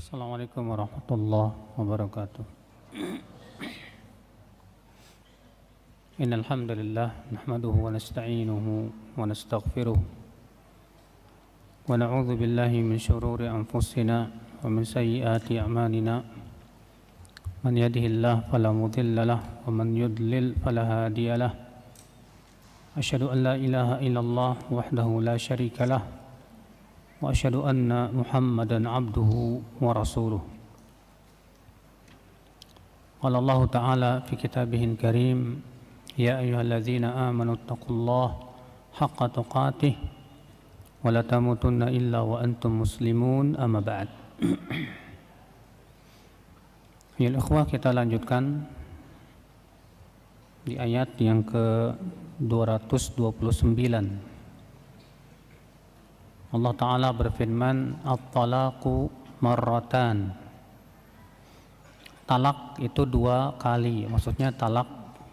Assalamualaikum warahmatullahi wabarakatuh. Innal hamdalillah nahmaduhu wa nasta'inuhu wa nastaghfiruh wa na'udzu billahi min shururi anfusina wa min sayyiati a'malina. Man yahdihillahu fala mudilla lahu wa man yudlil fala hadiya lahu. Asyhadu an la ilaha illallah wahdahu la syarika lahu wa asyhadu anna Muhammadan abduhu wa rasuluh. Qala Allah Ta'ala fi kitabihil karim, ya ayyuhalladzina amanu taqullaha haqqa tuqatih wa la tamutunna illa wa antum muslimun, amma ba'd. Ya ikhwah, kita lanjutkan di ayat yang ke-229. Allah Ta'ala berfirman, at-talaqu marratan. Talak itu 2 kali, maksudnya talak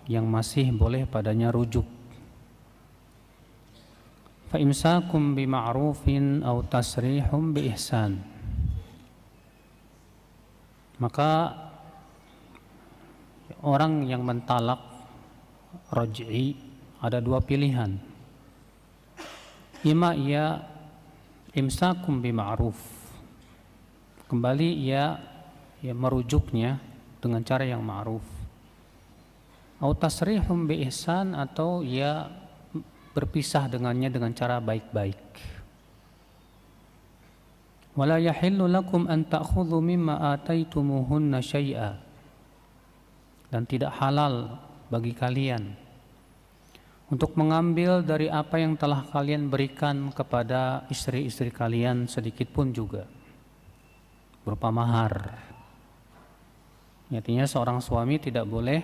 yang masih boleh padanya rujuk. Fa imsakum bima'rufin aw tasrihum bi ihsan. Maka orang yang mentalak raj'i ada 2 pilihan. Ima ia imsakum bima'ruf, kembali ia merujuknya dengan cara yang ma'ruf, atau tasrihum bi ihsan, atau ia berpisah dengannya dengan cara baik-baik. Wala yahillu lakum an ta'khudhu mimma ataitumuhunna syai'a, dan tidak halal bagi kalian untuk mengambil dari apa yang telah kalian berikan kepada istri-istri kalian sedikit pun juga, berupa mahar. Artinya seorang suami tidak boleh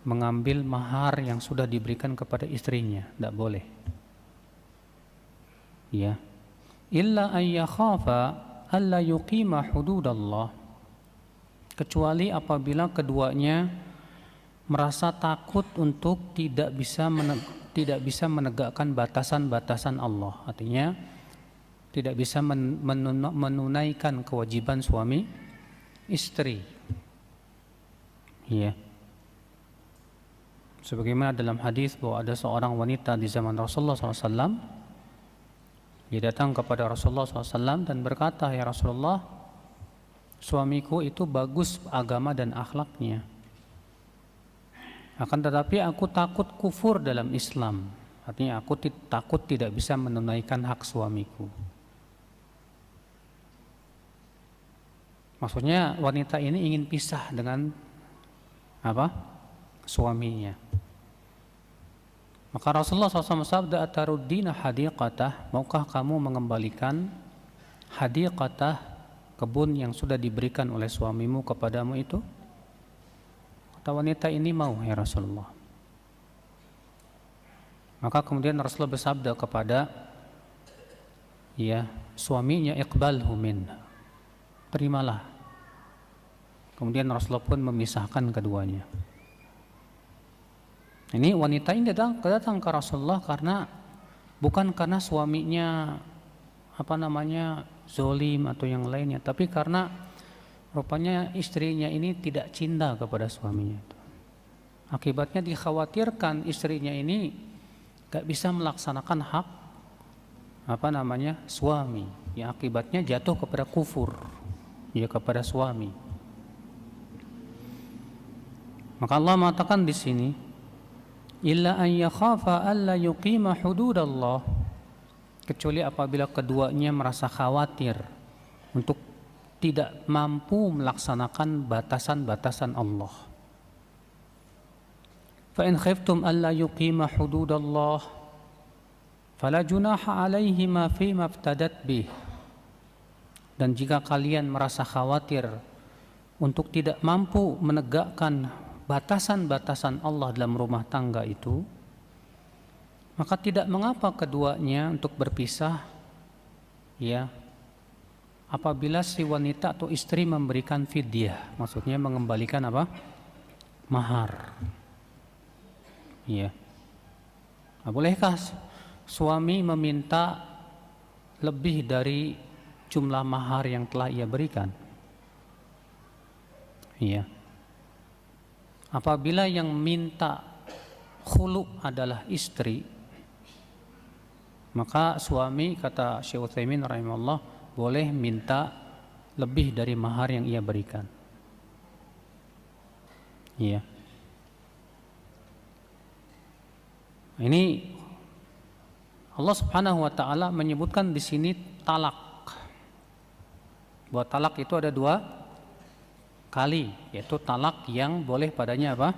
mengambil mahar yang sudah diberikan kepada istrinya, tidak boleh. Ya. Illa an yakhafa alla yuqima hududallah, kecuali apabila keduanya merasa takut untuk tidak bisa menegakkan batasan-batasan Allah. Artinya tidak bisa menunaikan kewajiban suami istri. Ya. Sebagaimana dalam hadis bahwa ada seorang wanita di zaman Rasulullah SAW, dia datang kepada Rasulullah SAW dan berkata, ya Rasulullah, suamiku itu bagus agama dan akhlaknya, akan tetapi aku takut kufur dalam Islam. Artinya aku takut tidak bisa menunaikan hak suamiku. Maksudnya wanita ini ingin pisah dengan suaminya. Maka Rasulullah SAW sabda, ataruddina hadiqatah, maukah kamu mengembalikan hadiqatah, kebun yang sudah diberikan oleh suamimu kepadamu itu? Kata wanita ini, mau ya Rasulullah. Maka kemudian Rasulullah bersabda kepada suaminya, iqbalhu minha, terimalah. Kemudian Rasulullah pun memisahkan keduanya. Ini wanita ini datang ke Rasulullah bukan karena suaminya zolim atau yang lainnya, tapi karena rupanya istrinya ini tidak cinta kepada suaminya. Akibatnya dikhawatirkan istrinya ini gak bisa melaksanakan hak suami. Yang akibatnya jatuh kepada kufur, kepada suami. Maka Allah mengatakan di sini, illa an yakhafa alla yuqima hududallah, kecuali apabila keduanya merasa khawatir untuk tidak mampu melaksanakan batasan-batasan Allah. Fa in khiftum alla yuqima hududallah fala junaha alaihima fima iftadat bih. Dan jika kalian merasa khawatir untuk tidak mampu menegakkan batasan-batasan Allah dalam rumah tangga itu, maka tidak mengapa keduanya untuk berpisah, apabila si wanita atau istri memberikan fidyah, maksudnya mengembalikan mahar. Bolehkah suami meminta lebih dari jumlah mahar yang telah ia berikan? Iya. Apabila yang minta khulu adalah istri, maka suami, kata Syekh Utsaimin rahimahullah, boleh minta lebih dari mahar yang ia berikan. Iya. Ini Allah Subhanahu wa taala menyebutkan di sini talak. Bahwa talak itu ada 2 kali, yaitu talak yang boleh padanya apa?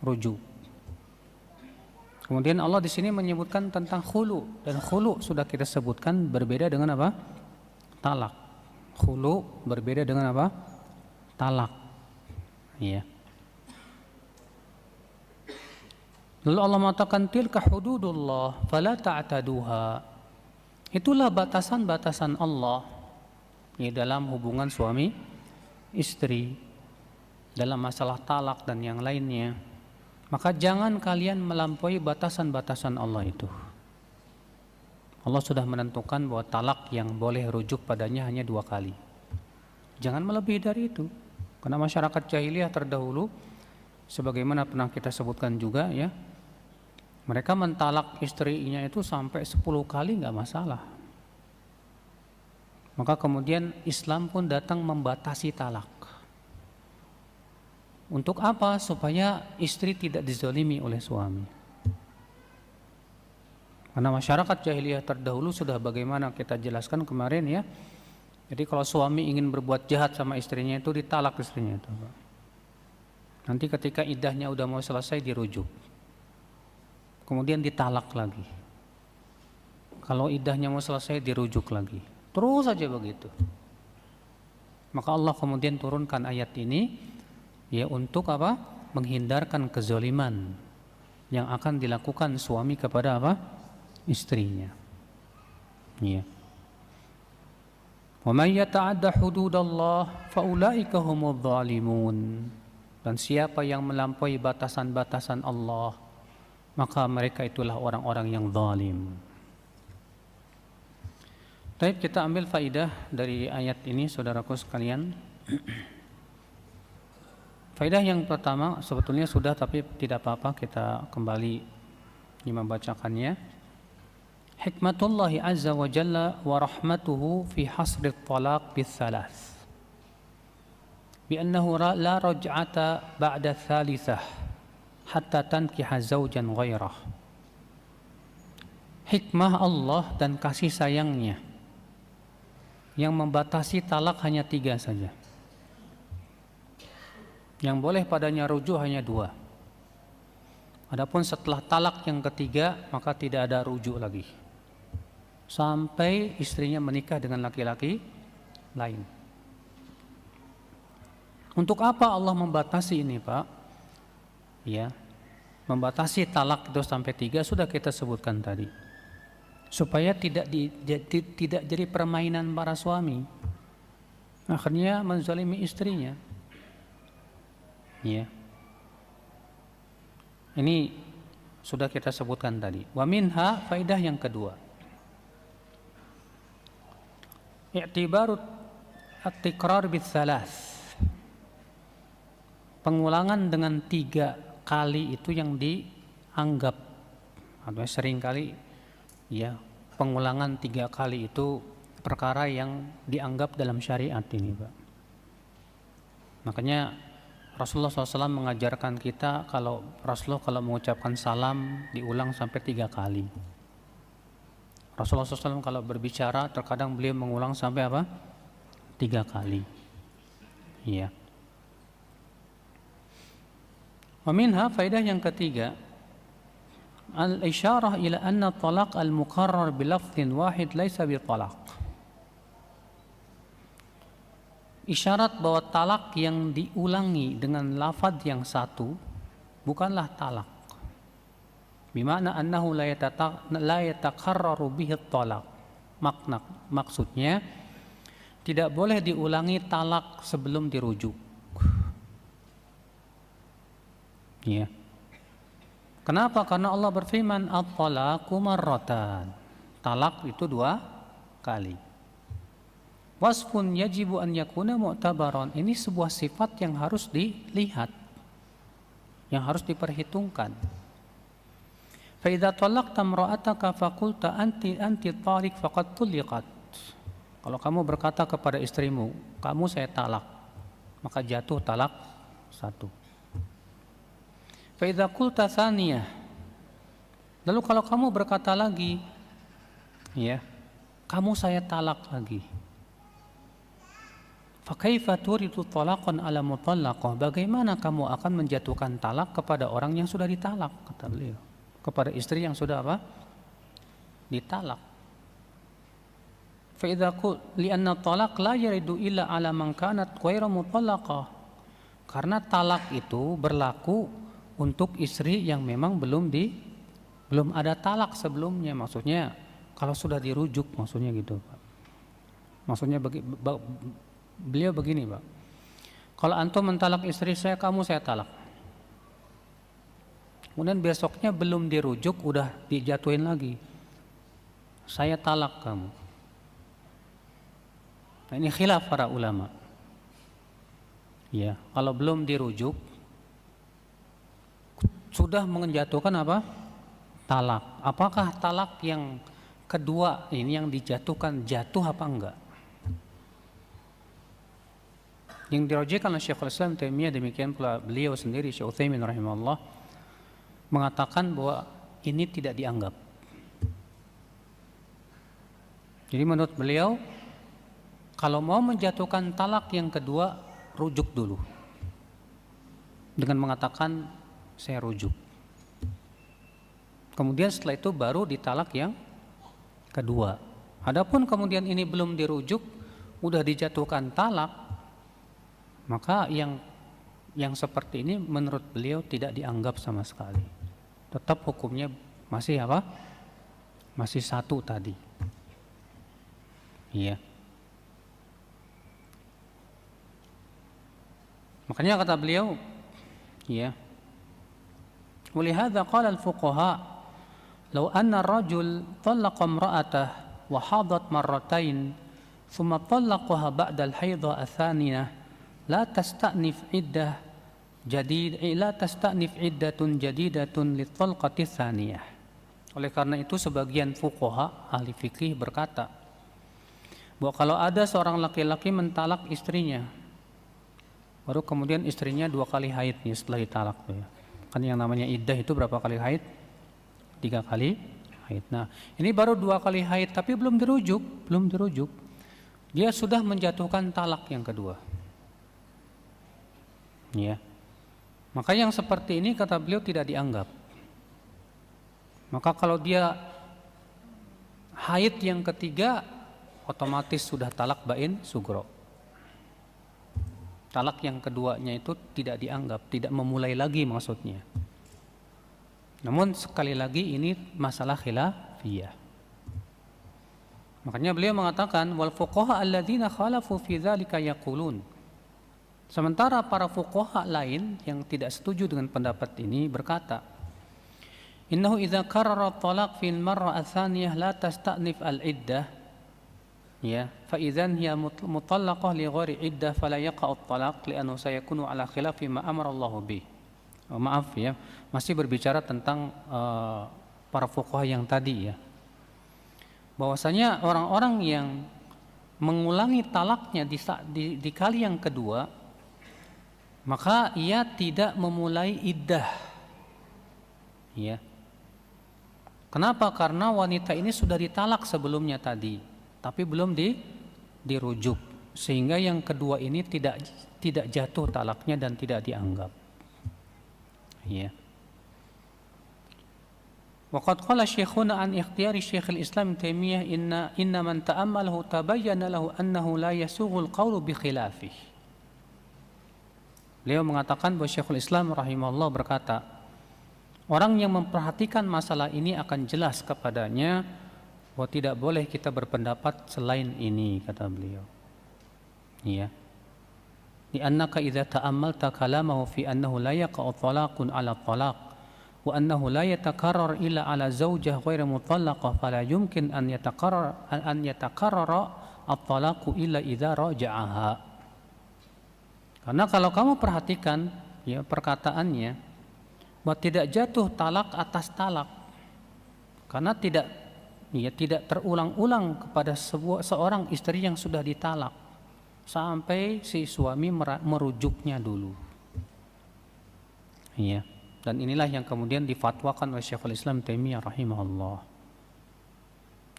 Rujuk. Kemudian Allah di sini menyebutkan tentang khulu, dan khulu sudah kita sebutkan berbeda dengan apa? Talak. Khulu berbeda dengan apa? Talak. Iya. Lalu Allah mengatakan tilka hududullah fala ta'taduha. Itulah batasan-batasan Allah di dalam hubungan suami istri, dalam masalah talak dan yang lainnya. Maka jangan kalian melampaui batasan-batasan Allah itu. Allah sudah menentukan bahwa talak yang boleh rujuk padanya hanya 2 kali. Jangan melebihi dari itu. Karena masyarakat jahiliyah terdahulu, sebagaimana pernah kita sebutkan juga ya, mereka mentalak istrinya itu sampai 10 kali nggak masalah. Maka kemudian Islam pun datang membatasi talak. Untuk apa? Supaya istri tidak dizalimi oleh suami. Karena masyarakat jahiliyah terdahulu sudah bagaimana kita jelaskan kemarin ya. Jadi kalau suami ingin berbuat jahat sama istrinya itu ditalak istrinya itu. Nanti ketika iddahnya udah mau selesai dirujuk. Kemudian ditalak lagi. Kalau iddahnya mau selesai dirujuk lagi. Terus saja begitu. Maka Allah kemudian turunkan ayat ini ya untuk apa? Menghindarkan kezaliman yang akan dilakukan suami kepada apa? Istrinya. Ya. Wa may yata'adda hududallah fa ulaika humudz zalimun. Dan siapa yang melampaui batasan-batasan Allah, maka mereka itulah orang-orang yang zalim. Baik, kita ambil faidah dari ayat ini saudaraku sekalian. Faidah yang pertama sebetulnya sudah, tapi tidak apa-apa kita kembali membacakannya. Hikmatullahi azza wa jalla wa rahmatuhu fi hasri talaq bis-thalath. Bi annahu la raj'ata ba'da thalithah hatta tankiha zawjan ghairah. Hikmah Allah dan kasih sayangnya yang membatasi talak hanya 3 saja. Yang boleh padanya rujuk hanya 2. Adapun setelah talak yang ketiga maka tidak ada rujuk lagi sampai istrinya menikah dengan laki-laki lain. Untuk apa Allah membatasi ini, Pak? Ya, membatasi talak itu sampai 3 sudah kita sebutkan tadi, supaya tidak jadi permainan para suami, akhirnya menzalimi istrinya. Ya, ini sudah kita sebutkan tadi. Wa minha, faidah yang kedua, i'tibarut at-tikrar bis-thalath. Pengulangan dengan 3 kali itu yang dianggap, atau sering kali ya, pengulangan 3 kali itu perkara yang dianggap dalam syariat ini, Pak. Makanya Rasulullah SAW mengajarkan kita kalau mengucapkan salam diulang sampai 3 kali. Rasulullah SAW kalau berbicara terkadang beliau mengulang sampai apa? 3 kali. Iya. Wa minha, faidah yang ketiga, al-isyarah ila anna talaq al-muqarrar bilafdhin wahid laisa bitalaq. Isyarat bahwa talak yang diulangi dengan lafaz yang satu bukanlah talak. Bimana annahu la yatakarraru bihi talaq. Maksudnya tidak boleh diulangi talak sebelum dirujuk. Ya. Kenapa? Karena Allah berfirman at-talaqu marratan. Talak itu 2 kali. wasfun yajibu an yakuna mu'tabaran. Ini sebuah sifat yang harus dilihat, yang harus diperhitungkan. Fa idza talaqta imra'ataka faqulta anti taliq faqad tuliqat. Kalau kamu berkata kepada istrimu, kamu saya talak, maka jatuh talak satu. Fa idza qulta tsaniyah, lalu kalau kamu berkata lagi, ya, kamu saya talak lagi. Fa kaifa turidu talaqan ala mutallaqah? Bagaimana kamu akan menjatuhkan talak kepada orang yang sudah ditalak, kata beliau. Kepada istri yang sudah apa? Ditalak. Fa idza qul li'anna talaq la yaridu illa ala man kanat ghairu mutallaqah. Karena talak itu berlaku untuk istri yang memang belum ada talak sebelumnya. Maksudnya kalau sudah dirujuk, maksudnya gitu, Pak. Maksudnya beliau begini, Pak. Kalau antum mentalak istri saya, kamu saya talak. Kemudian besoknya belum dirujuk, udah dijatuhin lagi. Saya talak kamu. Nah, ini khilaf para ulama. Ya, kalau belum dirujuk, sudah menjatuhkan apa? Talak. Apakah talak yang kedua ini yang dijatuhkan jatuh apa enggak? Yang dirujukkan oleh Syekhul Islam Taimiyah, demikian pula beliau sendiri Syekh Utsaimin rahimahullah mengatakan bahwa ini tidak dianggap. Jadi menurut beliau, kalau mau menjatuhkan talak yang kedua, rujuk dulu dengan mengatakan saya rujuk. Kemudian setelah itu baru ditalak yang kedua. Adapun kemudian ini belum dirujuk, udah dijatuhkan talak, maka yang seperti ini menurut beliau tidak dianggap sama sekali. Tetap hukumnya masih apa? Masih satu tadi. Iya. Makanya kata beliau, ya. Walihada qala al-fuqaha, law anna ar-rajul talaqa imra'atahu wa hadat marratain, thumma talaqaha ba'da al-haidha ats-tsaniyah, la tasta'nif iddah la tastanif iddatun jadidatun litalqati tsaniyah. Oleh karena itu sebagian fuqaha ahli fikih berkata bahwa kalau ada seorang laki-laki mentalak istrinya, baru kemudian istrinya 2 kali haid nih setelah ditalak, ya. Kan yang namanya iddah itu berapa kali haid? 3 kali haid. Nah, ini baru 2 kali haid tapi belum dirujuk. Dia sudah menjatuhkan talak yang kedua. Ya. Maka yang seperti ini kata beliau tidak dianggap. Maka kalau dia haid yang ketiga, otomatis sudah talak bain sugro. Talak yang keduanya itu tidak dianggap, tidak memulai lagi maksudnya. Namun sekali lagi ini masalah khilafiyah. Makanya beliau mengatakan wal fuqaha alladzina khalafu fi dzalika yaqulun. Sementara para fuqaha lain yang tidak setuju dengan pendapat ini berkata, innahu idza qarrara talaq fil marra ats-tsaniyah la tasta'nif al-iddah, ya, fa idzan hiya mutallaqah li ghairi iddah fala yaqa'u at-talaq li'annahu sayakunu ala khilafi ma amara Allah bih. Maaf ya, masih berbicara tentang para fuqaha yang tadi, ya. Bahwasanya orang-orang yang mengulangi talaknya di kali yang kedua, maka ia tidak memulai iddah, ya. Kenapa? Karena wanita ini sudah ditalak sebelumnya tadi, tapi belum dirujuk, sehingga yang kedua ini tidak jatuh talaknya dan tidak dianggap, ya. Waqad qala syekhuna an ikhtiyari Syekhul Islam Taimiyah inna man ta'ammalahu tabayyana lahu annahu la yasughul qawlu bi khilafih. Beliau mengatakan bahwa Syekhul Islam rahimahullah berkata, orang yang memperhatikan masalah ini akan jelas kepadanya bahwa tidak boleh kita berpendapat selain ini, kata beliau. Iya. Li'annaka idza ta'ammalta kalamahu fi annahu la yaqa'u talaqun 'ala talaq wa annahu la yatakarrar illa 'ala zawjah ghairu mutallaqah fala yumkin an yatakarrara at-talaqu illa idza raja'aha. Karena kalau kamu perhatikan ya perkataannya, bahwa tidak jatuh talak atas talak, karena tidak terulang-ulang kepada seorang istri yang sudah ditalak sampai si suami merujuknya dulu. Ya. Dan inilah yang kemudian difatwakan oleh Syekhul Islam Taimiyah rahimahullah.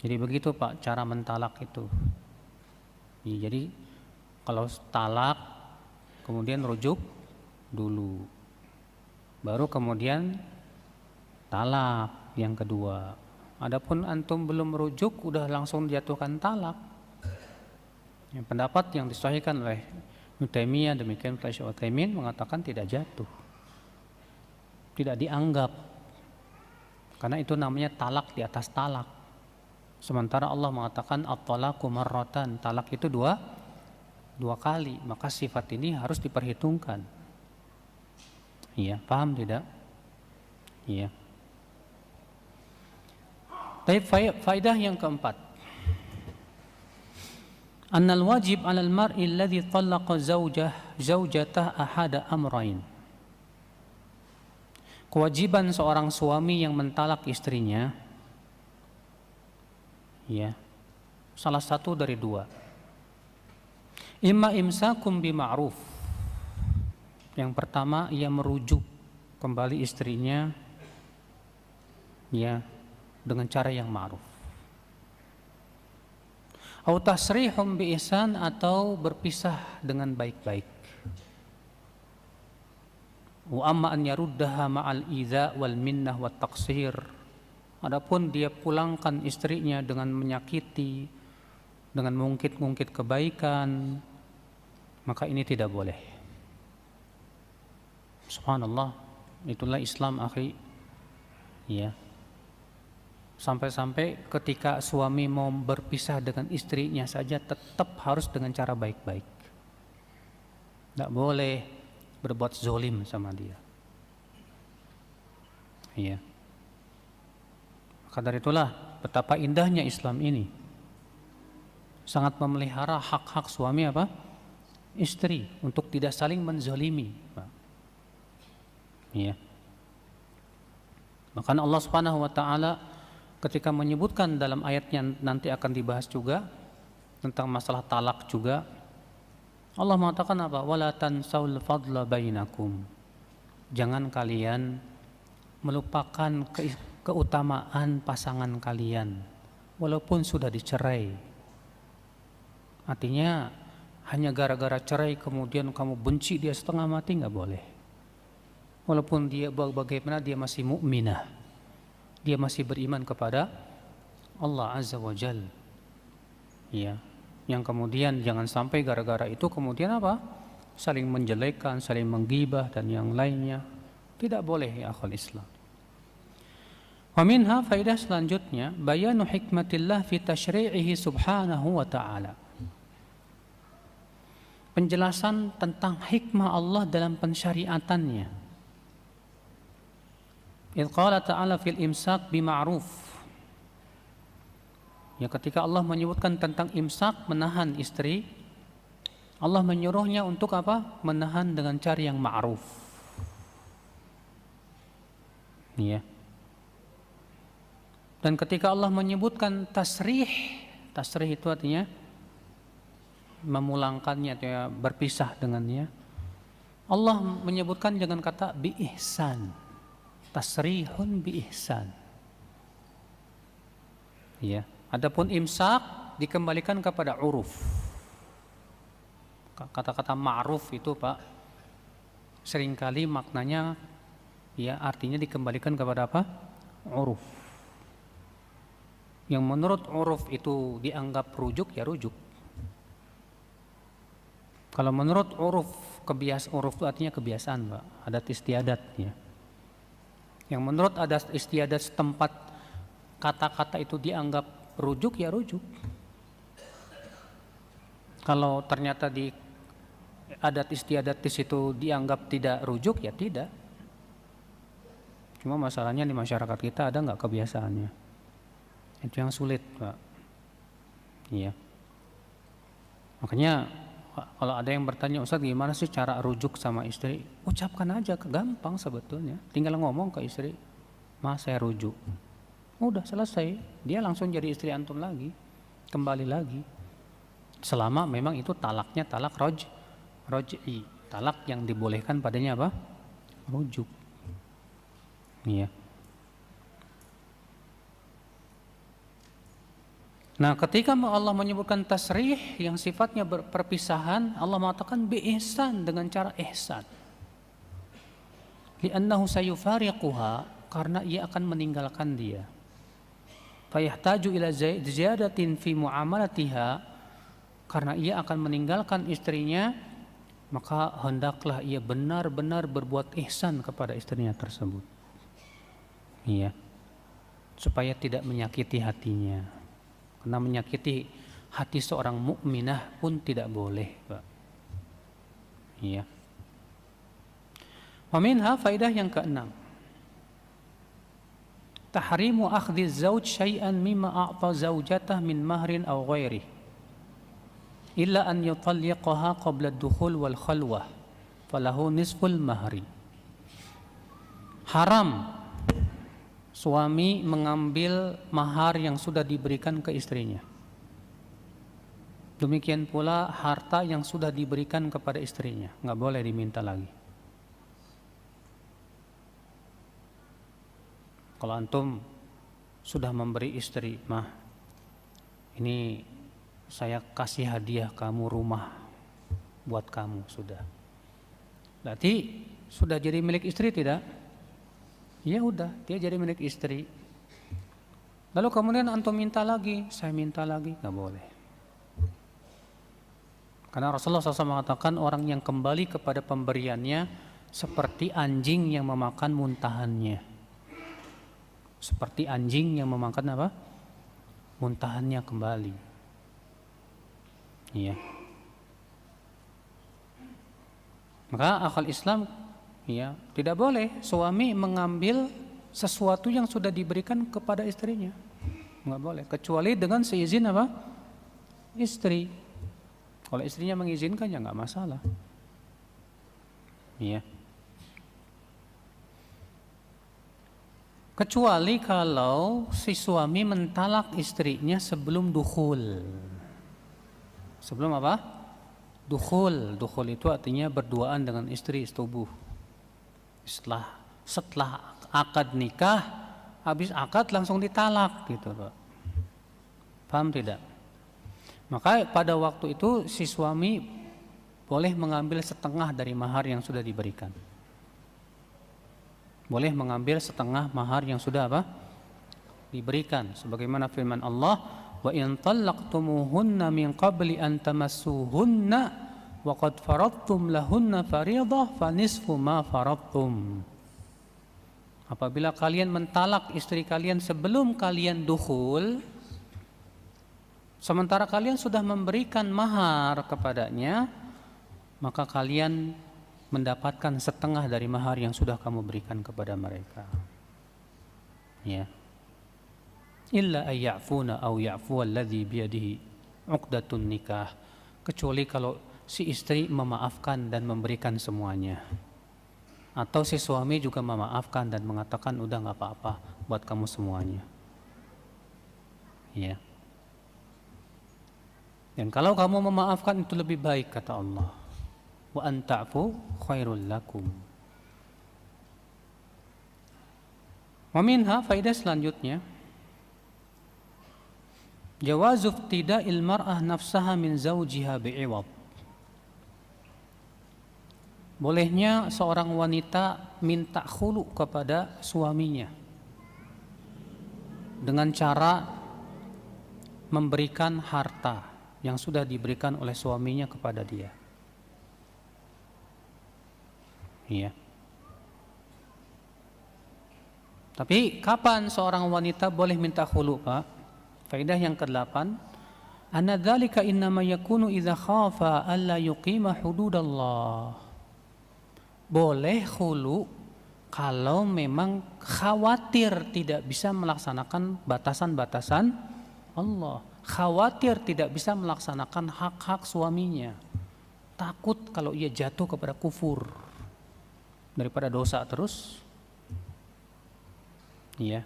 Jadi begitu Pak cara mentalak itu. Ya, jadi kalau talak kemudian rujuk dulu, baru kemudian talak yang kedua. Adapun antum belum merujuk udah langsung dijatuhkan talak. Ya, pendapat yang disahihkan oleh Ibnu Taimiyah demikian pula Syekh Utsaimin mengatakan tidak jatuh. Tidak dianggap. Karena itu namanya talak di atas talak. Sementara Allah mengatakan at-talaqu marratan, talak itu dua kali, maka sifat ini harus diperhitungkan. Iya, paham tidak? Iya. Tapi faedah yang keempat. Annal wajib 'alal mar'i alladhi talaqa zawjatah ahada amrayn. Kewajiban seorang suami yang mentalak istrinya ya salah satu dari dua. Imma imsakum bima'ruf. Yang pertama ia merujuk kembali istrinya ya dengan cara yang ma'ruf. Au tasrihum bi ihsan, atau berpisah dengan baik-baik. Wa amma an yaruddaha ma'al idza wal minnah wat taqsir. Adapun dia pulangkan istrinya dengan menyakiti, dengan mengungkit-ungkit kebaikan, maka ini tidak boleh. Subhanallah, itulah Islam akhi. Ya. Sampai-sampai ketika suami mau berpisah dengan istrinya saja tetap harus dengan cara baik-baik. Tidak boleh berbuat zolim sama dia. Iya. Maka dari itulah betapa indahnya Islam ini. Sangat memelihara hak-hak suami apa? Istri untuk tidak saling menzalimi. Iya. Maka Allah Subhanahu wa taala ketika menyebutkan dalam ayatnya nanti akan dibahas juga tentang masalah talak juga, Allah mengatakan apa? Wala tansaul fadla bainakum. Jangan kalian melupakan keutamaan pasangan kalian walaupun sudah dicerai. Artinya hanya gara-gara cerai kemudian kamu benci dia setengah mati, nggak boleh. Walaupun dia bagaimana dia masih mukminah, dia masih beriman kepada Allah Azza wa Jalla. Ya. Yang kemudian jangan sampai gara-gara itu kemudian apa? Saling menjelekkan, saling menggibah dan yang lainnya. Tidak boleh ya akhul Islam. Wa minha faidah selanjutnya bayanu hikmatillah fi tasyri'ihi subhanahu wa ta'ala. Penjelasan tentang hikmah Allah dalam pensyariatannya. Idz qala ta'ala fil imsak bima'ruf. Ya, ketika Allah menyebutkan tentang imsak, menahan istri, Allah menyuruhnya untuk apa? Menahan dengan cara yang ma'ruf. Ya. Dan ketika Allah menyebutkan tasrih itu artinya memulangkannya atau ya, berpisah dengannya. Allah menyebutkan dengan kata bi ihsan. Tasrihun bi ihsan. Ya. Adapun imsak dikembalikan kepada uruf. Kata-kata ma'ruf itu Pak seringkali maknanya ya artinya dikembalikan kepada apa? Uruf. Yang menurut uruf itu dianggap rujuk ya rujuk. Kalau menurut uruf uruf itu artinya kebiasaan Pak, adat istiadat ya. Yang menurut adat istiadat setempat kata-kata itu dianggap rujuk ya rujuk. Kalau ternyata di adat istiadat di situ dianggap tidak rujuk ya tidak. Cuma masalahnya di masyarakat kita ada nggak kebiasaannya? Itu yang sulit Pak. Iya. Makanya kalau ada yang bertanya, Ustaz gimana sih cara rujuk sama istri? Ucapkan aja, gampang sebetulnya. Tinggal ngomong ke istri, "Ma, saya rujuk." Udah selesai, dia langsung jadi istri antum lagi, kembali lagi. Selama memang itu talaknya talak roj'i, talak yang dibolehkan padanya apa? Rujuk. Iya. Nah, ketika Allah menyebutkan tasrih yang sifatnya perpisahan, Allah mengatakan bi ihsan, dengan cara ihsan. Li'annahu sayufariquha, karena ia akan meninggalkan dia. Fayahtaju ila ziyadatin fi muamalatiha, karena ia akan meninggalkan istrinya, maka hendaklah ia benar-benar berbuat ihsan kepada istrinya tersebut. Iya. Supaya tidak menyakiti hatinya. Karena menyakiti hati seorang mukminah pun tidak boleh, Pak. Iya. Wa minha, faidah yang keenam. Tahrimu akhdhi zauj syai'an mimma a'ta zaujatah min mahrin aw ghairi illa an yutalliqaha qabla ad-dukhul wal khalwah falahu nisful mahri. Haram suami mengambil mahar yang sudah diberikan ke istrinya. Demikian pula harta yang sudah diberikan kepada istrinya, nggak boleh diminta lagi. Kalau antum sudah memberi istri, "Mah, ini saya kasih hadiah kamu rumah buat kamu," sudah. Berarti sudah jadi milik istri tidak? Ya udah, dia jadi milik istri. Lalu kemudian antum minta lagi, saya minta lagi, nggak boleh. Karena Rasulullah SAW mengatakan orang yang kembali kepada pemberiannya seperti anjing yang memakan muntahannya. Seperti anjing yang memakan apa? Muntahannya kembali. Iya. Maka akal Islam, ya, tidak boleh suami mengambil sesuatu yang sudah diberikan kepada istrinya, nggak boleh, kecuali dengan seizin apa? Istri. Kalau istrinya mengizinkan ya nggak masalah. Iya. Kecuali kalau si suami mentalak istrinya sebelum dukhul. Sebelum apa? Dukhul. Dukhul itu artinya berduaan dengan istri, setubuh. Setelah akad nikah, habis akad langsung ditalak gitu, Pak. Paham tidak? Maka pada waktu itu si suami boleh mengambil setengah dari mahar yang sudah diberikan. Boleh mengambil setengah mahar yang sudah apa? Diberikan. Sebagaimana firman Allah, "Wa in talaqtumuhunna min qabli an tamassuhunna wa qad faradtum lahunna fariidah fa nisfu ma faradtum." Apabila kalian mentalak istri kalian sebelum kalian dukhul, sementara kalian sudah memberikan mahar kepadanya, maka kalian mendapatkan setengah dari mahar yang sudah kamu berikan kepada mereka. Ya. Illa ayya'funa aw ya'fu alladhi biyadihi 'uqdatun nikah. Kecuali kalau si istri memaafkan dan memberikan semuanya. Atau si suami juga memaafkan dan mengatakan udah nggak apa-apa buat kamu semuanya. Ya. Dan kalau kamu memaafkan itu lebih baik, kata Allah. Wa an ta'fu khairul lakum. Wa minha, faedah selanjutnya, jawazu iftida'il mar'ah nafsaha min zawjiha bi'iwad. Bolehnya seorang wanita minta khulu kepada suaminya dengan cara memberikan harta yang sudah diberikan oleh suaminya kepada dia. Iya. Tapi kapan seorang wanita boleh minta khulu, Pak? Faedah yang ke-8, anna dzalika innama yakunu idza khafa alla yuqima hududallah. Boleh khulu kalau memang khawatir tidak bisa melaksanakan batasan-batasan Allah. khawatir tidak bisa melaksanakan hak-hak suaminya, takut kalau ia jatuh kepada kufur daripada dosa terus. Iya.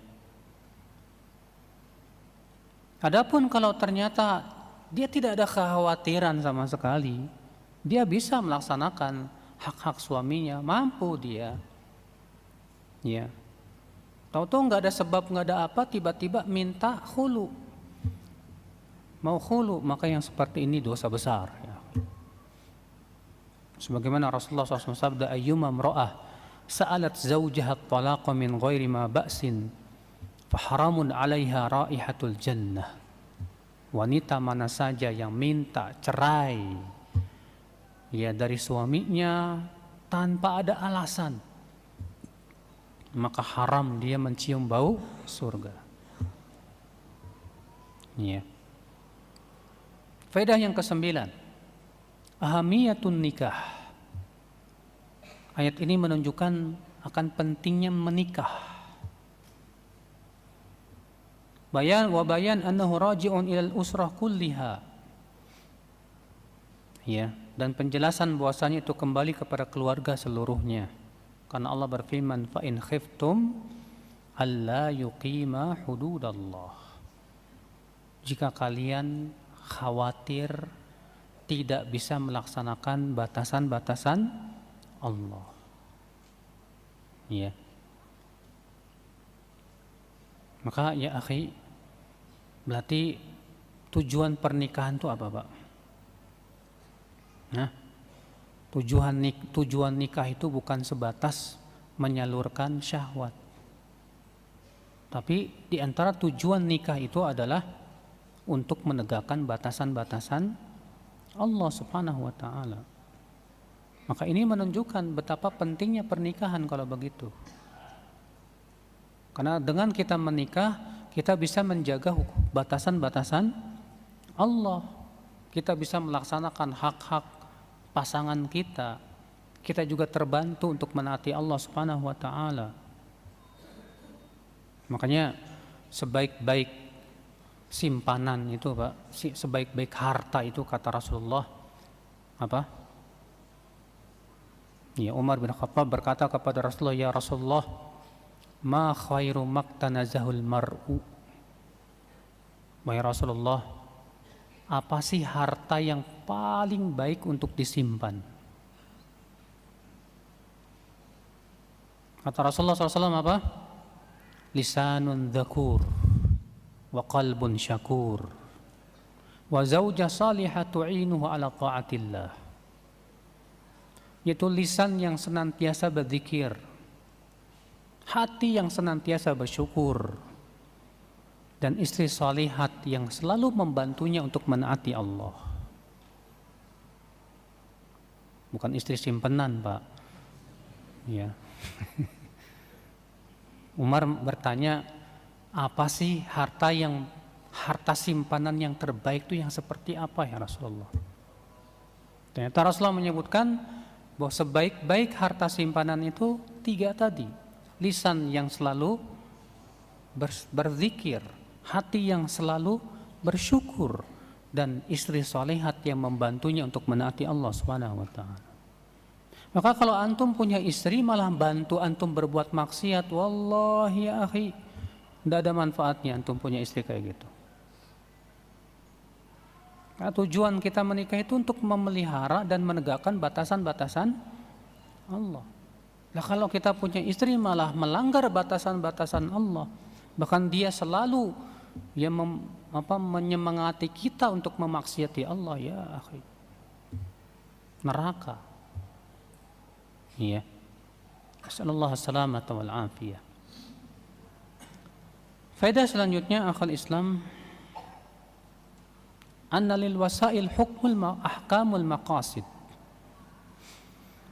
Adapun kalau ternyata dia tidak ada kekhawatiran sama sekali, dia bisa melaksanakan hak-hak suaminya, mampu dia. Ya. Tahu-tahu nggak ada sebab, nggak ada apa, tiba-tiba minta khulu. Mau khulu, maka yang seperti ini dosa besar. Ya. Sebagaimana Rasulullah SAW sabda, ayyuma mra'ah sa'alat zawjaha at-talaqa min ghairi ma ba'sin faharamun 'alaiha raihatul jannah. Wanita mana saja yang minta cerai ya dari suaminya tanpa ada alasan, maka haram dia mencium bau surga. Ya. Faedah yang ke-9, ahamiyatun nikah. Ayat ini menunjukkan akan pentingnya menikah. Bayan annahu raji'un ilal usrah kulliha. Ya, dan penjelasan bahwasanya itu kembali kepada keluarga seluruhnya. Karena Allah berfirman, fa in khiftum alla yuqima hududallah. Jika kalian khawatir tidak bisa melaksanakan batasan-batasan Allah. Ya. Maka ya akhi, berarti tujuan pernikahan itu apa, Pak? Nah, tujuan nikah itu bukan sebatas menyalurkan syahwat. Tapi di antara tujuan nikah itu adalah untuk menegakkan batasan-batasan Allah Subhanahu wa taala. Maka ini menunjukkan betapa pentingnya pernikahan kalau begitu. Karena dengan kita menikah, kita bisa menjaga batasan-batasan Allah. Kita bisa melaksanakan hak-hak pasangan kita. Kita juga terbantu untuk menaati Allah Subhanahu wa taala. Makanya sebaik-baik simpanan itu, Pak, sebaik-baik harta itu kata Rasulullah apa? Ya, Umar bin Khattab berkata kepada Rasulullah, ya Rasulullah, ma khairu maktanazahul mar'u. Wahai Rasulullah, apa sih harta yang paling baik untuk disimpan? Kata Rasulullah SAW apa? Lisanun dhakur wa qalbun syakur wa zawjah salihah tu'inuhu ala ta'atillah. Yaitu lisan yang senantiasa berzikir, hati yang senantiasa bersyukur, dan istri salihat yang selalu membantunya untuk menaati Allah. Bukan istri simpenan, Pak. Ya. Umar bertanya, apa sih harta simpanan yang terbaik itu yang seperti apa ya Rasulullah? Ternyata Rasulullah menyebutkan bahwa sebaik-baik harta simpanan itu 3 tadi. Lisan yang selalu berzikir, hati yang selalu bersyukur, dan istri salihat yang membantunya untuk menaati Allah Subhanahu wa taala. Maka kalau antum punya istri malah bantu antum berbuat maksiat, wallahi ya akhi, tidak ada manfaatnya antum punya istri kayak gitu. Nah, tujuan kita menikah itu untuk memelihara dan menegakkan batasan-batasan Allah. Nah, kalau kita punya istri malah melanggar batasan-batasan Allah, bahkan dia selalu menyemangati kita untuk memaksiati Allah, ya akhi, neraka. Iya. Assalamualaikum warahmatullahi wabarakatuh. Faedah selanjutnya akhal Islam, anna lil wasail hukmul ahkamul maqasid.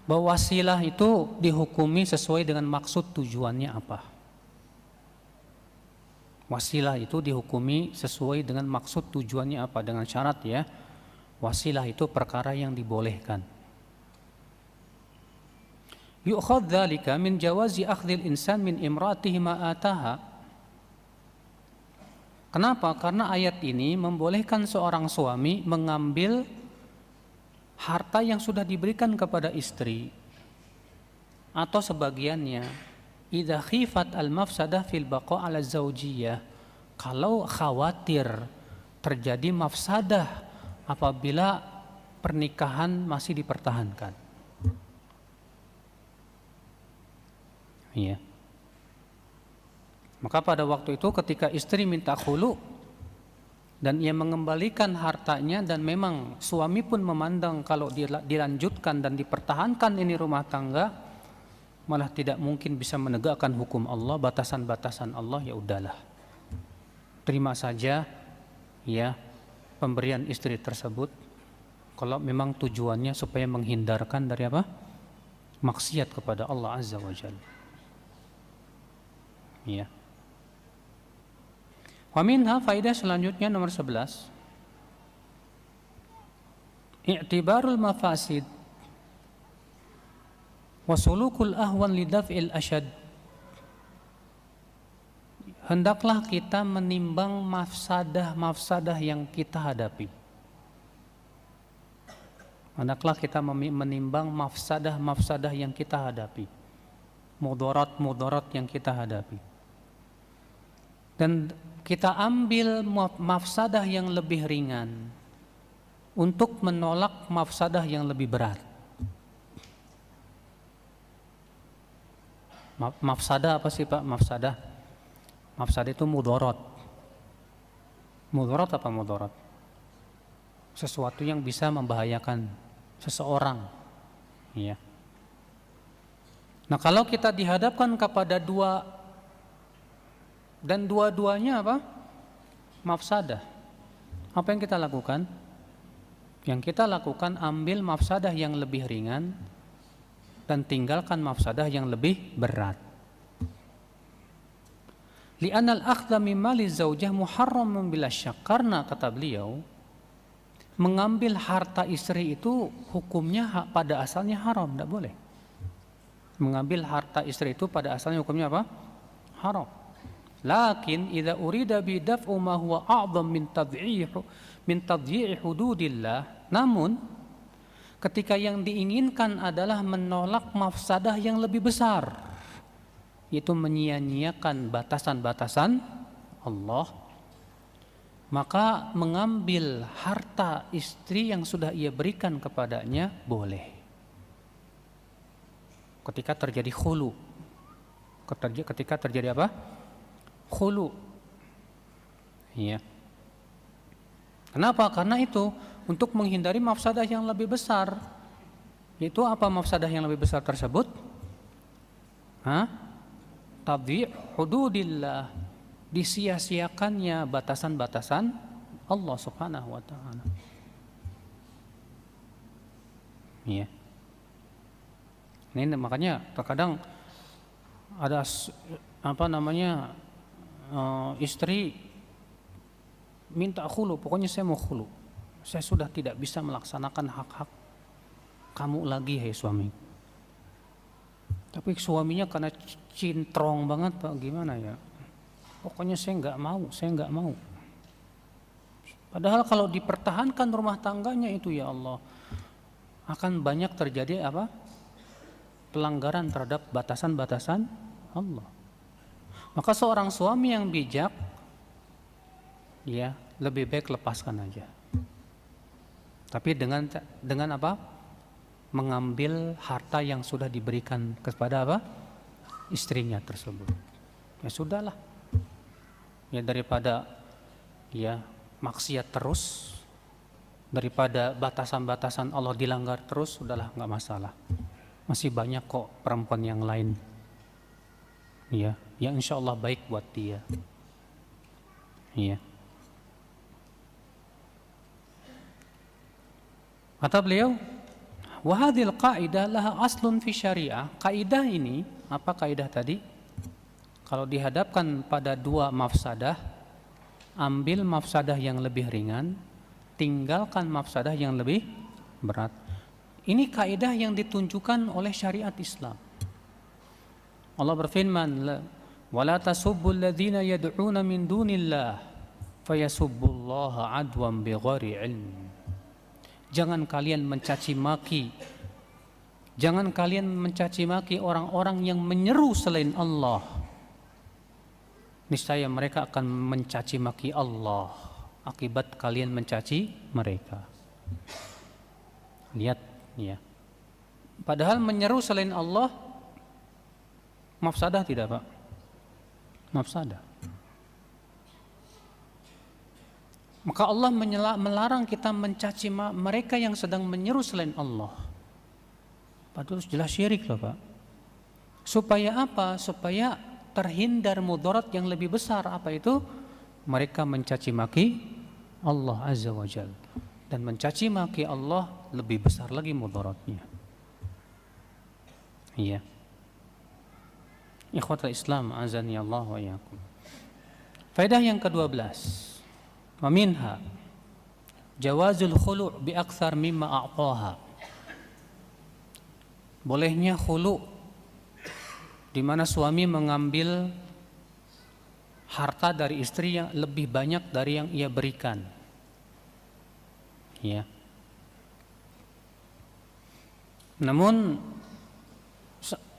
Bahwa wasilah itu dihukumi sesuai dengan maksud tujuannya apa. Wasilah itu dihukumi sesuai dengan maksud tujuannya apa, dengan syarat ya. Wasilah itu perkara yang dibolehkan. Yu'khadz dzalika min jawazi akhdhil insan min imratihi ma ataha. Kenapa? Karena ayat ini membolehkan seorang suami mengambil harta yang sudah diberikan kepada istri atau sebagiannya. Idza khifat al-mafsadah fil baqa' ala zaujiyah. Kalau khawatir terjadi mafsadah apabila pernikahan masih dipertahankan. Iya. Maka pada waktu itu ketika istri minta khulu dan ia mengembalikan hartanya dan memang suami pun memandang kalau dilanjutkan dan dipertahankan ini rumah tangga malah tidak mungkin bisa menegakkan hukum Allah, batasan-batasan Allah, ya udahlah. Terima saja ya pemberian istri tersebut kalau memang tujuannya supaya menghindarkan dari apa? Maksiat kepada Allah Azza wa Jalla. Ya. Wa minha, faedah selanjutnya nomor 11. I'tibarul mafasid wa sulukul ahwan lidaf'il asyad. Hendaklah kita menimbang mafsadah yang kita hadapi. Hendaklah kita menimbang mafsadah yang kita hadapi. Mudarat yang kita hadapi. Dan kita ambil mafsadah yang lebih ringan untuk menolak mafsadah yang lebih berat. Mafsadah apa sih Pak? Mafsadah itu mudarat. Mudarat apa mudarat? Sesuatu yang bisa membahayakan seseorang. Ya. Nah, kalau kita dihadapkan kepada dua dan dua-duanya apa? Mafsadah. Apa yang kita lakukan? Yang kita lakukan ambil mafsadah yang lebih ringan dan tinggalkan mafsadah yang lebih berat. Li'anal akhdha min mali zaujah muharramun bila syak. Karena kata beliau, mengambil harta istri itu hukumnya pada asalnya haram, tidak boleh. Mengambil harta istri itu pada asalnya hukumnya apa? Haram. Lakin idza urida bi daf'u ma huwa a'dham min tadyi'i hududillah. Namun ketika yang diinginkan adalah menolak mafsadah yang lebih besar, yaitu menyia-nyiakan batasan-batasan Allah, maka mengambil harta istri yang sudah ia berikan kepadanya boleh. Ketika terjadi khulu. Ketika terjadi apa? Khulu. Iya. Kenapa? Karena itu untuk menghindari mafsadah yang lebih besar. Yaitu apa mafsadah yang lebih besar tersebut? Tadyi' hududillah. Disia-siakannya batasan-batasan Allah Subhanahu wa taala. Iya. Ini makanya terkadang ada istri minta khulu, pokoknya saya mau khulu. Saya sudah tidak bisa melaksanakan hak-hak kamu lagi, hai suami. Tapi suaminya karena cintrong banget, Pak, gimana ya? Pokoknya saya nggak mau. Padahal kalau dipertahankan rumah tangganya itu, ya Allah, akan banyak terjadi apa? Pelanggaran terhadap batasan-batasan Allah. Maka seorang suami yang bijak, ya lebih baik lepaskan aja. Tapi dengan apa? Mengambil harta yang sudah diberikan kepada apa? Istrinya tersebut. Ya sudahlah. Ya daripada ya maksiat terus, daripada batasan-batasan Allah dilanggar terus, sudahlah, nggak masalah. Masih banyak kok perempuan yang lain, ya, yang insya Allah baik buat dia. Iya. Kata beliau, wahadil qaidah laha aslun fi syariah. Kaidah ini, apa kaidah tadi? Kalau dihadapkan pada dua mafsadah, ambil mafsadah yang lebih ringan, tinggalkan mafsadah yang lebih berat. Ini kaidah yang ditunjukkan oleh syariat Islam. Allah berfirman, "Wala tasubbul ladzina yad'una min dunillah fayasubbullaha adwan bighairi ilm. Jangan kalian mencaci maki, jangan kalian mencaci maki orang-orang yang menyeru selain Allah. Niscaya mereka akan mencaci maki Allah akibat kalian mencaci mereka. Lihat ya. Padahal menyeru selain Allah mafsadah tidak, Pak? Mafsadah. Maka Allah melarang kita mencaci mereka yang sedang menyeru selain Allah. Padahal jelas syirik loh, Pak. Supaya apa? Supaya terhindar mudarat yang lebih besar. Apa itu? Mereka mencaci maki Allah Azza wa Jalla. Dan mencaci maki Allah lebih besar lagi mudaratnya. Iya. Ikhwatul Islam, azani Allah wa iyyakum. Faedah yang ke-12. Wa minha jawazul khulu' bi aktsar mimma a'taha. Bolehnya khulu' di mana suami mengambil harta dari istri yang lebih banyak dari yang ia berikan. Ya. Namun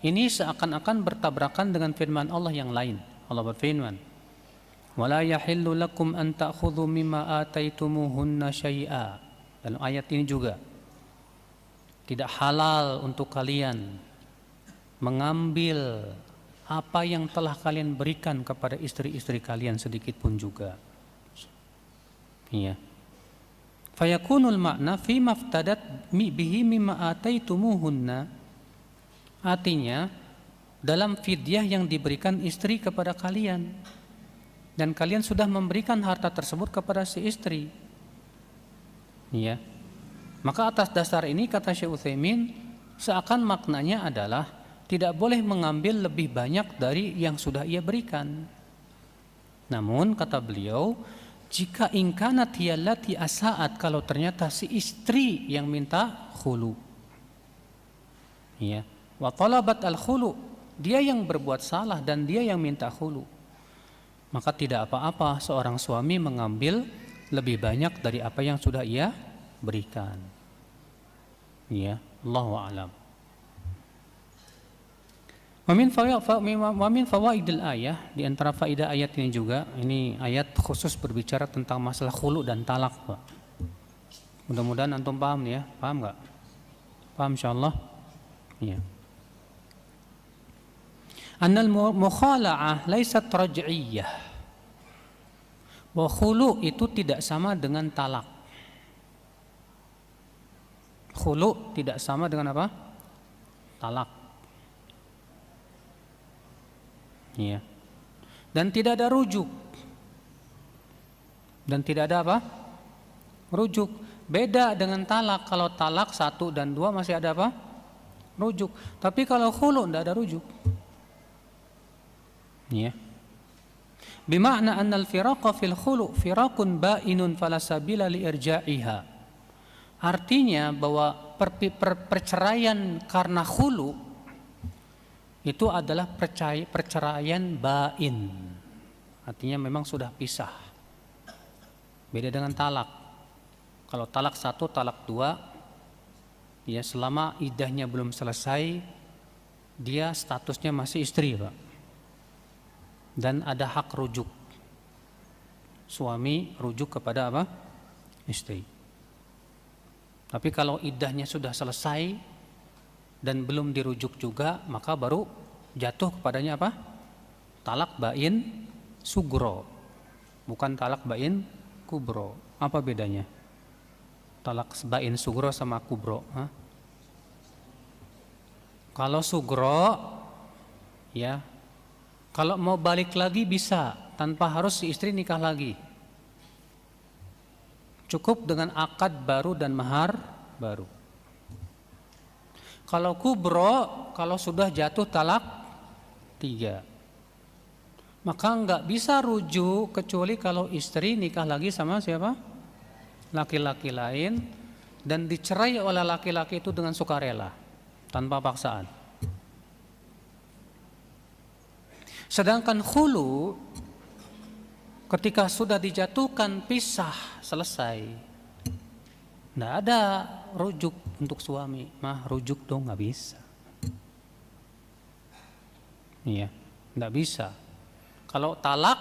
ini seakan-akan bertabrakan dengan firman Allah yang lain. Allah berfirman, وَلَا يَحِلُّ لَكُمْ أَن تَأْخُذُوا مِمَّا آتَيْتُمُوهُنَّ شَيْئًا. Dalam ayat ini juga tidak halal untuk kalian mengambil apa yang telah kalian berikan kepada istri-istri kalian sedikit pun juga. Iya. Fayakunul makna fi maftadat bihi mimma ataitumuhunna. Artinya dalam fidyah yang diberikan istri kepada kalian, dan kalian sudah memberikan harta tersebut kepada si istri. Ya. Maka atas dasar ini kata Syekh Utsaimin, seakan maknanya adalah tidak boleh mengambil lebih banyak dari yang sudah ia berikan. Namun kata beliau, jika ingkanat hiyallati asaat, kalau ternyata si istri yang minta khulu. Ya. Wa talabat al-khulu, dia yang berbuat salah dan dia yang minta khulu. Maka tidak apa-apa seorang suami mengambil lebih banyak dari apa yang sudah ia berikan. Ya, Allahu a'lam. Wa min fawaidil ayah, di antara faedah ayat ini juga, ini ayat khusus berbicara tentang masalah khulu dan talak, Pak. Mudah-mudahan antum paham ya, paham enggak? Paham insyaallah? Iya. Annal mukhala'ah laisat raj'iyyah. Bahwa khulu itu tidak sama dengan talak. Khulu tidak sama dengan apa? Talak. Iya. Dan tidak ada rujuk. Dan tidak ada apa? Rujuk. Beda dengan talak. Kalau talak 1 dan 2 masih ada apa? Rujuk. Tapi kalau khulu tidak ada rujuk. Ya. Bima'na anna al-firaqa fil khulu' firaqun ba'inun fala sabila li irja'iha. Artinya bahwa perceraian karena khulu itu adalah perceraian ba'in. Artinya memang sudah pisah. Beda dengan talak. Kalau talak 1, talak 2, ya selama iddahnya belum selesai, dia statusnya masih istri, Pak. Dan ada hak rujuk. Suami rujuk kepada apa? Istri. Tapi kalau iddahnya sudah selesai dan belum dirujuk juga, maka baru jatuh kepadanya apa? Talak ba'in sugro. Bukan talak ba'in kubro. Apa bedanya? Talak ba'in sugro sama kubro. Kalau sugro, ya, kalau mau balik lagi bisa, tanpa harus si istri nikah lagi. Cukup dengan akad baru dan mahar baru. Kalau kubro, kalau sudah jatuh talak 3, maka nggak bisa rujuk kecuali kalau istri nikah lagi sama siapa? Laki-laki lain, dan dicerai oleh laki-laki itu dengan sukarela, tanpa paksaan. Sedangkan khulu Ketika sudah dijatuhkan pisah, selesai. Nggak ada rujuk untuk suami. Mah rujuk dong, nggak bisa. Iya, nggak bisa. Kalau talak,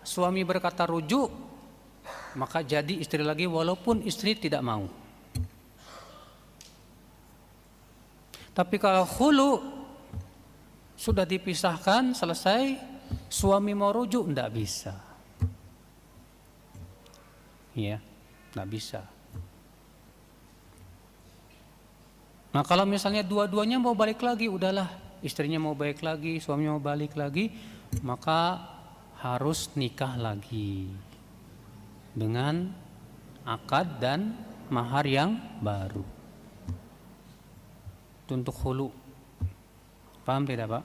suami berkata rujuk, maka jadi istri lagi walaupun istri tidak mau. Tapi kalau khulu sudah dipisahkan, selesai, suami mau rujuk, nggak bisa. Iya, nggak bisa. Nah kalau misalnya dua-duanya mau balik lagi, udahlah, istrinya mau balik lagi, suaminya mau balik lagi, maka harus nikah lagi dengan akad dan mahar yang baru. Itu untuk khulu. Paham tidak, Pak?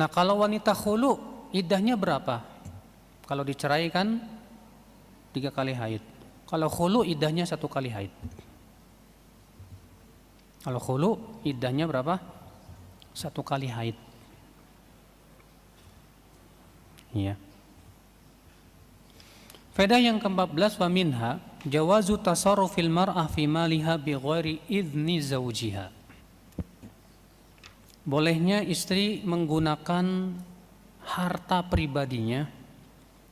Nah kalau wanita khulu, iddahnya berapa? Kalau diceraikan 3 kali haid. Kalau khulu iddahnya 1 kali haid. Kalau khulu iddahnya berapa? 1 kali haid. Iya. Faedah yang ke-14, wa minha jawazu tasarrufil mar'ah fi maliha bi ghairi idzni zawjiha. Bolehnya istri menggunakan harta pribadinya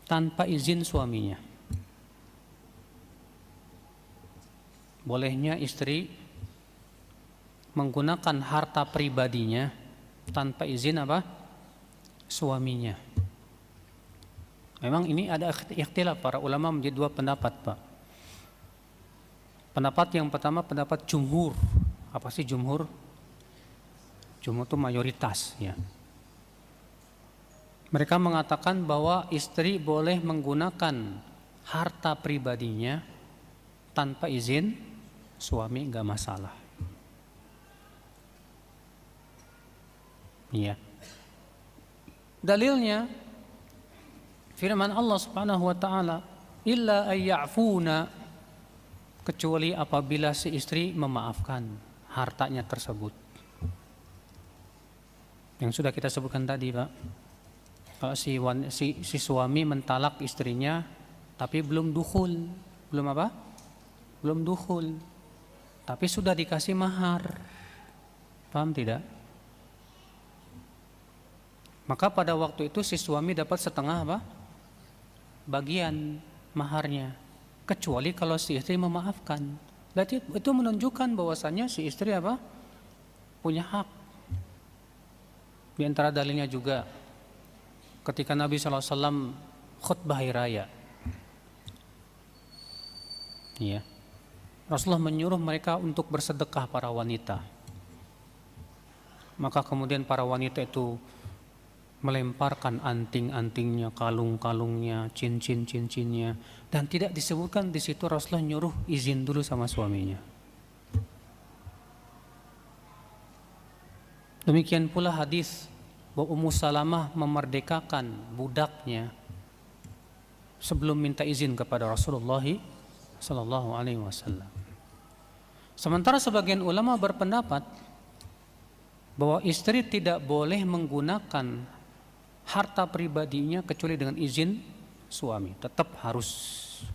tanpa izin suaminya. Bolehnya istri menggunakan harta pribadinya tanpa izin apa? Suaminya. Memang ini ada ikhtilaf, para ulama menjadi 2 pendapat, Pak. Pendapat yang pertama pendapat jumhur. Apa sih jumhur? Jumhur itu mayoritas, ya. Mereka mengatakan bahwa istri boleh menggunakan harta pribadinya tanpa izin suami, enggak masalah. Iya. Dalilnya firman Allah Subhanahu wa taala, illa ayya'funa, kecuali apabila si istri memaafkan hartanya tersebut. Yang sudah kita sebutkan tadi, Pak. Kalau si suami mentalak istrinya tapi belum dukhul, belum apa? Belum dukhul, tapi sudah dikasih mahar. Paham tidak? Maka pada waktu itu si suami dapat setengah apa? Bagian maharnya, kecuali kalau si istri memaafkan. Berarti itu menunjukkan bahwasanya si istri apa? Punya hak. Di antara dalilnya juga ketika Nabi SAW khutbah hari raya, ya, Rasulullah menyuruh mereka untuk bersedekah para wanita. Maka kemudian para wanita itu melemparkan anting-antingnya, kalung-kalungnya, cincin-cincinnya, dan tidak disebutkan di situ Rasulullah nyuruh izin dulu sama suaminya. Demikian pula hadis bahwa Ummu Salamah memerdekakan budaknya sebelum minta izin kepada Rasulullah sallallahu alaihi wasallam. Sementara sebagian ulama berpendapat bahwa istri tidak boleh menggunakan harta pribadinya kecuali dengan izin suami. Tetap harus,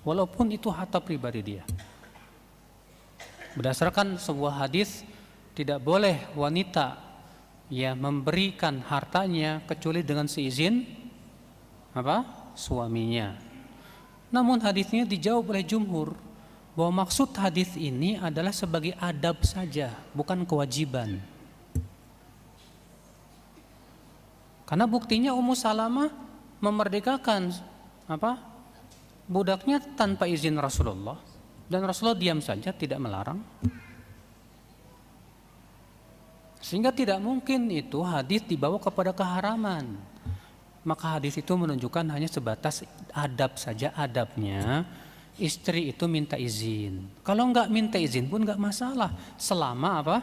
walaupun itu harta pribadi dia. Berdasarkan sebuah hadis, tidak boleh wanita memberikan hartanya kecuali dengan seizin apa? Suaminya. Namun hadisnya dijawab oleh jumhur bahwa maksud hadis ini adalah sebagai adab saja, bukan kewajiban. Karena buktinya Ummu Salamah memerdekakan apa? Budaknya tanpa izin Rasulullah, dan Rasulullah diam saja, tidak melarang. Sehingga tidak mungkin itu hadis dibawa kepada keharaman. Maka hadis itu menunjukkan hanya sebatas adab saja. Adabnya istri itu minta izin. Kalau enggak minta izin pun enggak masalah. Selama apa?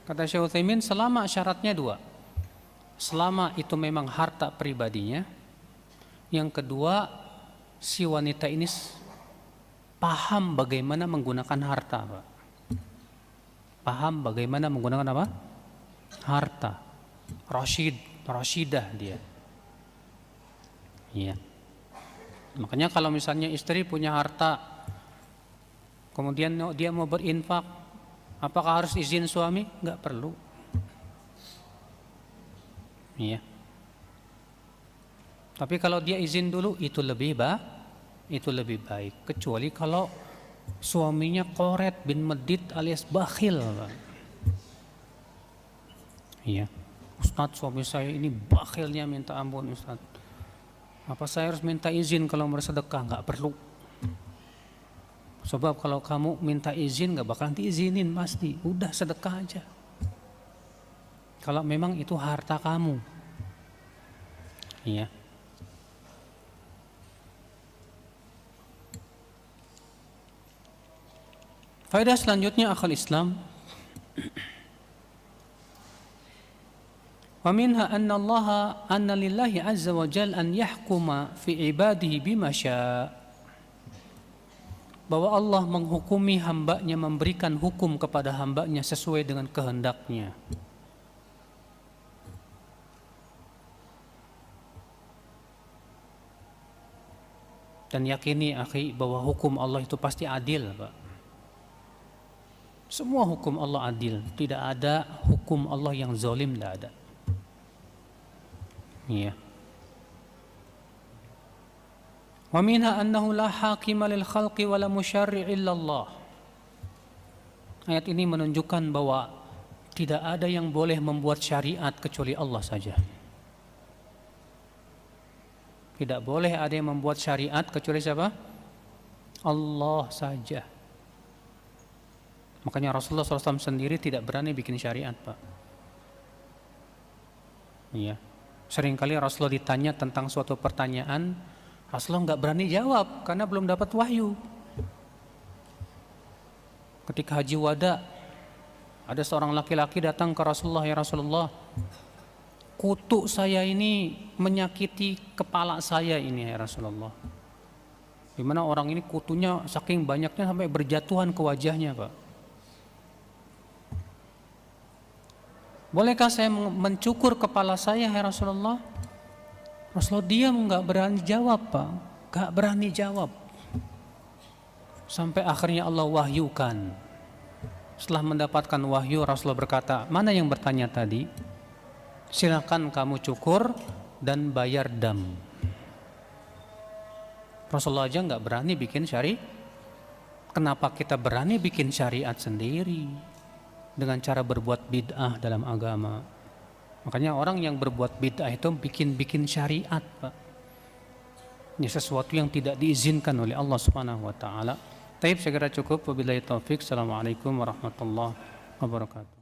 Kata Syekh Utsaimin, selama syaratnya 2. Selama itu memang harta pribadinya. Yang kedua, si wanita ini paham bagaimana menggunakan harta, Pak. Paham bagaimana menggunakan apa? Harta. Rasyidah dia. Iya. Makanya kalau misalnya istri punya harta, kemudian dia mau berinfak, apakah harus izin suami? Enggak perlu. Iya. Tapi kalau dia izin dulu itu lebih baik. Kecuali kalau suaminya koret bin medit alias bakhil, Pak. Iya. Ustadz, suami saya ini bakhilnya minta ampun, Ustadz. Apa saya harus minta izin kalau bersedekah? Enggak perlu. Sebab kalau kamu minta izin enggak bakalan diizinin pasti. Udah sedekah aja. Kalau memang itu harta kamu. Iya. Faedah selanjutnya akal Islam. Wa minha anna lillahi azza wa jalla an yahkuma fi ibadihi bima syaa. Bahwa Allah menghukumi hambanya, memberikan hukum kepada hambanya sesuai dengan kehendaknya. Dan yakini akhi bahwa hukum Allah itu pasti adil, Pak. Semua hukum Allah adil, tidak ada hukum Allah yang zalim, tidak ada. Iya. Wa minha annahu la hakima lil khalqi wa la musyarri' illa Allah. Ayat ini menunjukkan bahwa tidak ada yang boleh membuat syariat kecuali Allah saja. Tidak boleh ada yang membuat syariat kecuali siapa? Allah saja. Makanya Rasulullah SAW sendiri tidak berani bikin syariat, Pak. Iya. Seringkali Rasulullah ditanya tentang suatu pertanyaan, Rasulullah nggak berani jawab karena belum dapat wahyu. Ketika haji wada, ada seorang laki-laki datang ke Rasulullah, ya Rasulullah, kutu saya ini menyakiti kepala saya ini, ya Rasulullah. Dimana orang ini kutunya saking banyaknya sampai berjatuhan ke wajahnya, Pak. Bolehkah saya mencukur kepala saya, ya Rasulullah? Rasulullah diam, nggak berani jawab, Pak. Nggak berani jawab. Sampai akhirnya Allah wahyukan. Setelah mendapatkan wahyu, Rasulullah berkata, mana yang bertanya tadi? Silakan kamu cukur dan bayar dam. Rasulullah aja nggak berani bikin syariat. Kenapa kita berani bikin syariat sendiri? Dengan cara berbuat bid'ah dalam agama. Makanya orang yang berbuat bid'ah itu bikin syariat, Pak. Ini sesuatu yang tidak diizinkan oleh Allah Subhanahu wa taala. Taib, segera cukup. Wabillahi taufik. Assalamualaikum warahmatullahi wabarakatuh.